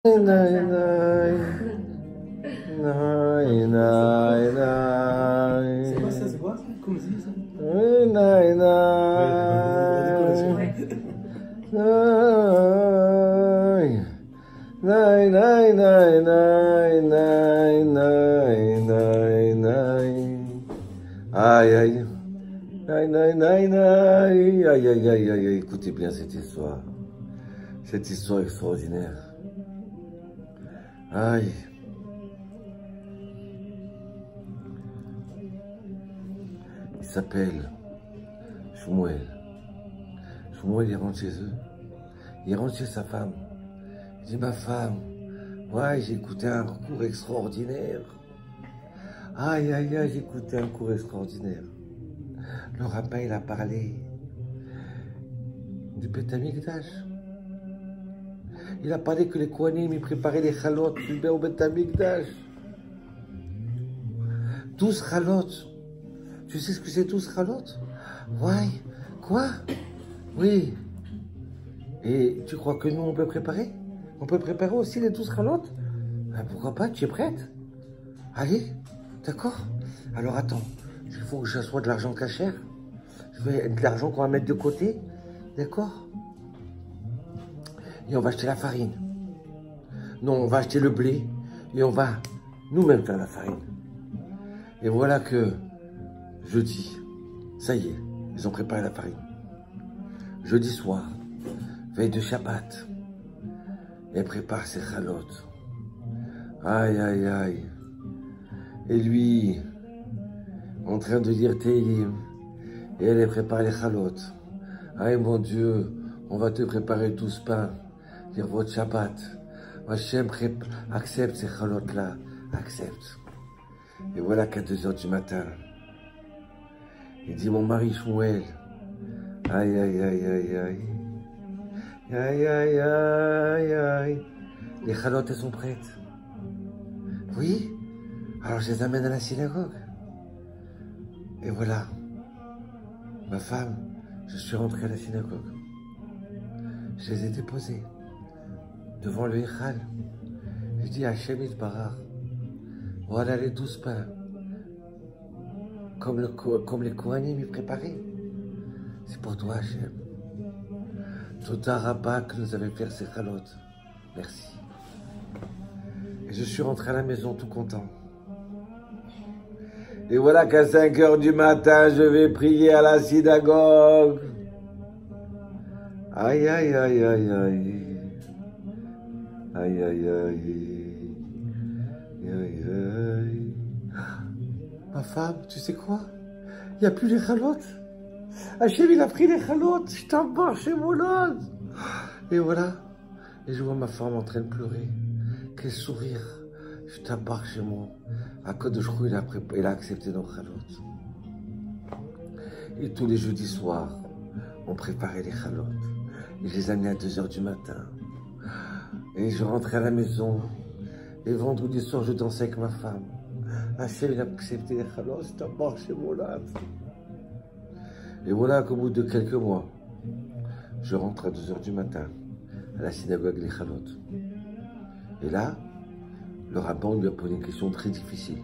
Nai, nai, nai, nai, nai. C'est quoi ça? C'est quoi ça? Comment c'est ça? Nai, nai, nai, nai, nai, nai, nai, nai, nai, nai. Aïe, aïe. Nai, nai, nai, nai. Aïe, aïe, aïe, aïe. Écoutez bien cette histoire. Cette histoire extraordinaire. Aïe. Il s'appelle Shmuel. Shmuel, il rentre chez eux. Il rentre chez sa femme. Il dit, ma femme, ouais, j'ai écouté un cours extraordinaire. Aïe, aïe, aïe, j'ai écouté un cours extraordinaire. Le rabbin, il a parlé du Beth Amikdash. Il a parlé que les Kohanim, ils préparaient les chalotes au Beth Amikdash. 12 chalotes. Tu sais ce que c'est 12 chalotes? Ouais. Quoi? Oui. Et tu crois que nous, on peut préparer? On peut préparer aussi les 12 chalotes? Ben, pourquoi pas? Tu es prête? Allez, d'accord? Alors attends, il faut que j'assoie de l'argent cachère. Je vais de l'argent qu'on va mettre de côté. D'accord? Et on va acheter la farine. Non, on va acheter le blé. Et on va nous-mêmes faire la farine. Et voilà que jeudi, ça y est, ils ont préparé la farine. Jeudi soir, veille de Shabbat, elle prépare ses chalotes. Aïe, aïe, aïe. Et lui, en train de lire Tehillim, et elle prépare les chalotes. Aïe, mon Dieu, on va te préparer tout ce pain. Dire votre Shabbat. Hachem accepte ces chalotes-là. Accepte. Et voilà qu'à 2 h du matin, il dit, mon mari Shmuel, aïe, aïe, aïe, aïe, aïe, aïe, aïe, aïe, aïe, les chalotes, elles sont prêtes. Oui? Alors je les amène à la synagogue. Et voilà, ma femme, je suis rentré à la synagogue. Je les ai déposées devant le Hichal. Je dis à Hachem Yitbarach, voilà les 12 pains. Comme les Kohanim y préparaient. C'est pour toi, Hachem. Toda Rabba que nous avait fait ces chalotes. Merci. Et je suis rentré à la maison tout content. Et voilà qu'à 5 h du matin, je vais prier à la synagogue. Aïe, aïe, aïe, aïe, aïe. Aïe, aïe, aïe. Aïe, aïe. Ma femme, tu sais quoi? Il n'y a plus les chalotes. Hachem, il a pris les chalotes. Je t'embarque chez mon lot. Et voilà. Et je vois ma femme en train de pleurer. Quel sourire. Je t'embarque chez moi. À cause de Shrou, il a accepté nos chalotes. Et tous les jeudis soirs, on préparait les chalotes. Et je les amenais à 2 h du matin. Et je rentrais à la maison. Et vendredi soir, je dansais avec ma femme. Hachem, il a accepté les chalotes. Je t'embarque chez mon lot. Et voilà qu'au bout de quelques mois, je rentre à 2 h du matin à la synagogue les chalotes. Et là, le rabbin lui a posé une question très difficile.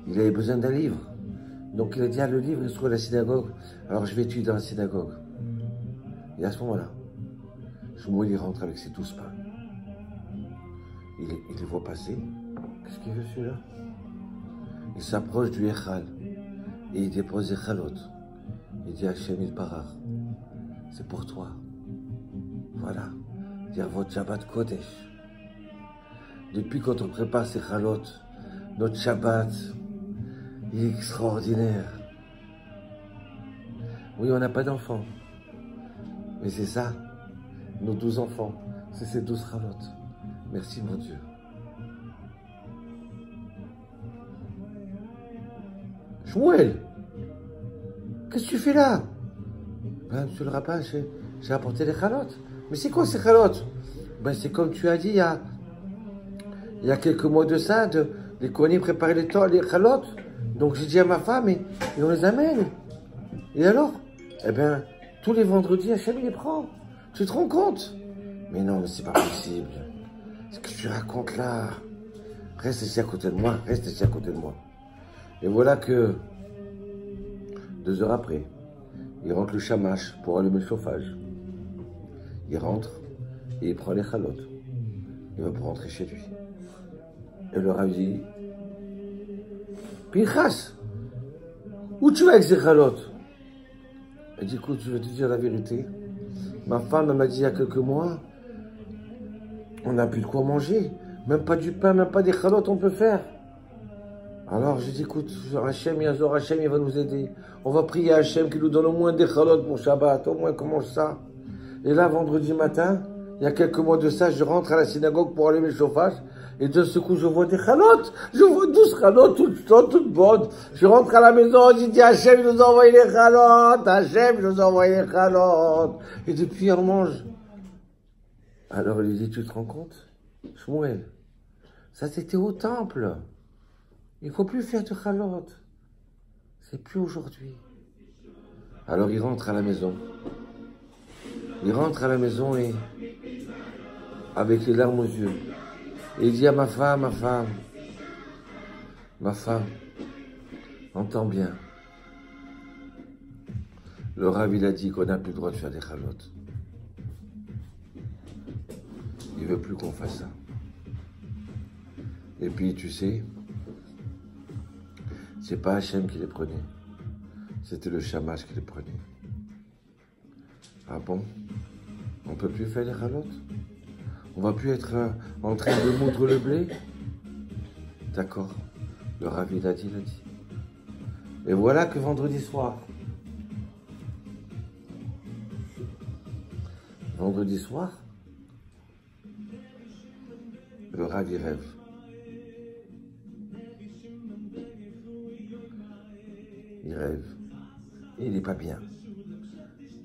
Il avait besoin d'un livre. Donc il a dit, ah, le livre, il se trouve à la synagogue, alors je vais étudier dans la synagogue. Et à ce moment-là, Shmuel, il rentre avec ses 12 pains. Il les voit passer. Qu'est-ce qu'il veut celui-là? Il s'approche du Hichal et il dépose les chalotes. Il dit, Hachem Yitbarach, c'est pour toi. Voilà, dire votre Shabbat Kodesh. Depuis quand on prépare ces chalotes, notre Shabbat est extraordinaire. Oui, on n'a pas d'enfants. Mais c'est ça, nos 12 enfants, c'est ces 12 chalotes. Merci mon Dieu. Shmuel, qu'est-ce que tu fais là? Ben, monsieur le rabbin, j'ai apporté les chalotes. Mais c'est quoi ces chalotes? Ben, c'est comme tu as dit il y a quelques mois de ça, les Kohanim préparaient les chalotes. Donc j'ai dit à ma femme et on les amène. Et alors? Eh bien, tous les vendredis, Hachem il les prend. Tu te rends compte? Mais non, mais c'est pas possible. tu racontes là? Reste ici à côté de moi, reste ici à côté de moi. Et voilà que 2 heures après, il rentre le shamash pour allumer le chauffage. Il rentre et il prend les chalotes. Il va pour rentrer chez lui. Et le Rav dit, Pinchas, où tu vas avec ces chalotes? Il dit, écoute, je vais te dire la vérité. Ma femme m'a dit il y a quelques mois, on n'a plus de quoi manger. Même pas du pain, même pas des chalotes on peut faire. Alors j'ai dit, écoute, Hachem, Yazor, Hachem, il va nous aider. On va prier à Hachem qui nous donne au moins des chalotes pour Shabbat, au moins qu'on mange ça. Et là, vendredi matin, il y a quelques mois de ça, je rentre à la synagogue pour allumer le chauffage. Et de ce coup, je vois des chalotes. Je vois 12 chalotes toutes bonnes. Je rentre à la maison, je dis, Hachem, il nous a envoyé les chalotes. Hachem, il nous a envoyé les chalotes. Et depuis, on mange. Alors il dit, tu te rends compte, Shmuel, ça c'était au temple. Il ne faut plus faire de chalotes. C'est plus aujourd'hui. Alors il rentre à la maison. Il rentre à la maison et avec les larmes aux yeux. Et il dit à ma femme, entends bien. Le Rav, il a dit qu'on n'a plus le droit de faire des chalotes. Il veut plus qu'on fasse ça. Et puis, tu sais, c'est pas Hachem qui les prenait. C'était le shamash qui les prenait. Ah bon? On peut plus faire les chalotes? On va plus être en train de moudre le blé? D'accord. Le Rav, il a dit. Et voilà que vendredi soir, le Rav, il rêve. Il rêve. Et il n'est pas bien.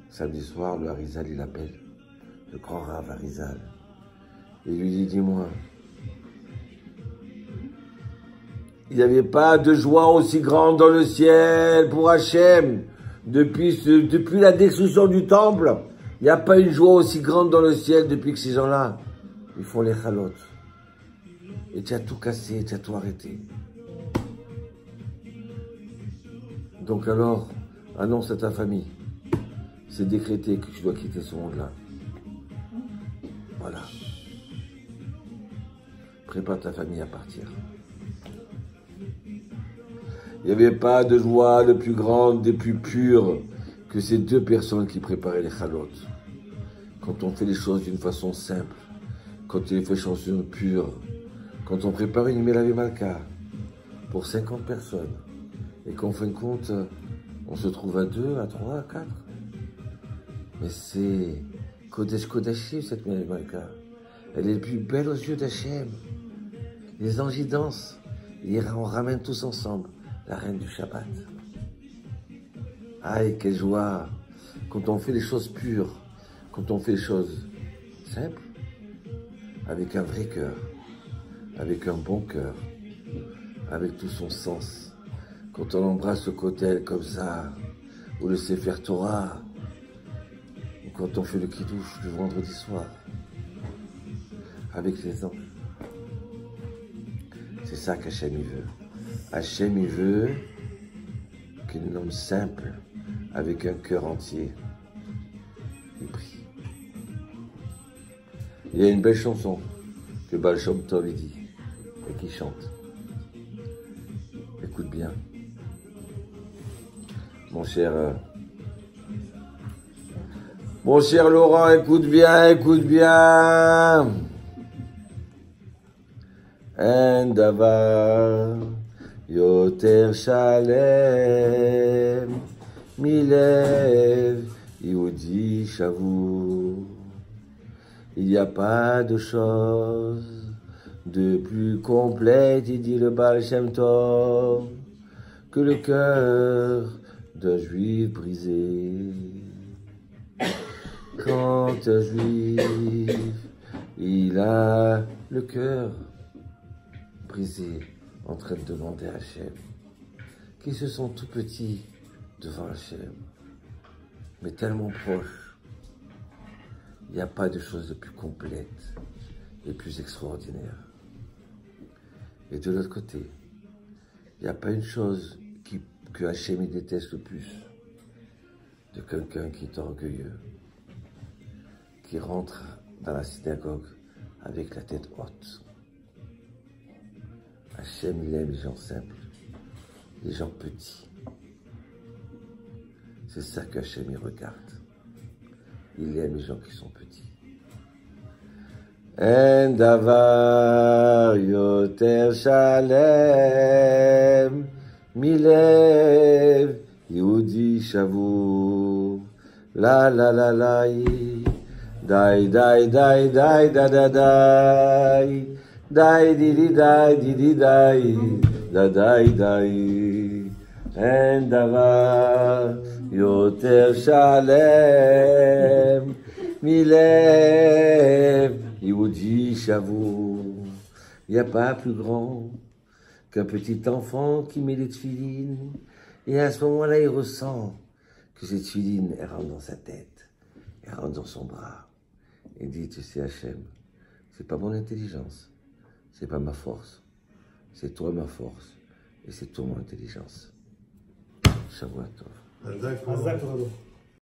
Samedi soir, le Harizal, il appelle. Le grand Rav Harizal. Et il lui dit, dis-moi, il n'y avait pas de joie aussi grande dans le ciel pour Hachem. Depuis la destruction du temple, il n'y a pas une joie aussi grande dans le ciel depuis que ces gens-là, ils font les chalotes. Et tu as tout cassé, tu as tout arrêté. Donc alors, annonce à ta famille, c'est décrété que tu dois quitter ce monde-là. Voilà. Prépare ta famille à partir. Il n'y avait pas de joie de plus grande, des plus pures que ces 2 personnes qui préparaient les chalotes. Quand on fait les choses d'une façon simple, quand on fait les choses pures, quand on prépare une Melavé Malka pour 50 personnes, et qu'en fin de compte, on se trouve à 2, à 3, à 4. Mais c'est Kodesh Kodashim, cette Melavé Malka. Elle est la plus belle aux yeux d'Hachem. Les anges y dansent, et on ramène tous ensemble la reine du Shabbat. Aïe, quelle joie! Quand on fait les choses pures, quand on fait les choses simples, avec un vrai cœur, avec un bon cœur, avec tout son sens. Quand on embrasse le kotel comme ça, ou le Sefer Torah, ou quand on fait le kiddush le vendredi soir, avec les anges. C'est ça qu'Hachem il veut. Hachem il veut qu'un homme simple, avec un cœur entier, il prie. Il y a une belle chanson que Baal Shem Tov il dit et qui chante. Écoute bien. Mon cher Laurent, écoute bien. En davar yoter shalem milev yehudi shavur. Il n'y a pas de chose de plus complète, il dit le Baal Shem Tov, que le cœur d'un juif brisé. Quand un juif, il a le cœur brisé, en train de demander à Hachem, qui se sent tout petits devant Hachem, mais tellement proches. Il n'y a pas de chose de plus complète. Il les plus extraordinaires. Et de l'autre côté, il n'y a pas une chose que Hachem il déteste le plus de quelqu'un qui est orgueilleux, qui rentre dans la synagogue avec la tête haute. Hachem, il aime les gens simples, les gens petits. C'est ça qu'Hachem, il regarde. Il aime les gens qui sont petits. En davar yoter shalem milev Yehudi shavur la la la la dai dai dai dai da da dai dai di di dai da dai dai en davar yoter shalem milev Yehudi shavur. Il n'y a pas plus grand qu'un petit enfant qui met des tefilines et à ce moment-là il ressent que ces tefilines elles rentrent dans sa tête, elles rentrent dans son bras et dit tu sais Hachem, c'est pas mon intelligence, c'est pas ma force, c'est toi ma force et c'est toi mon intelligence. Shavua tov.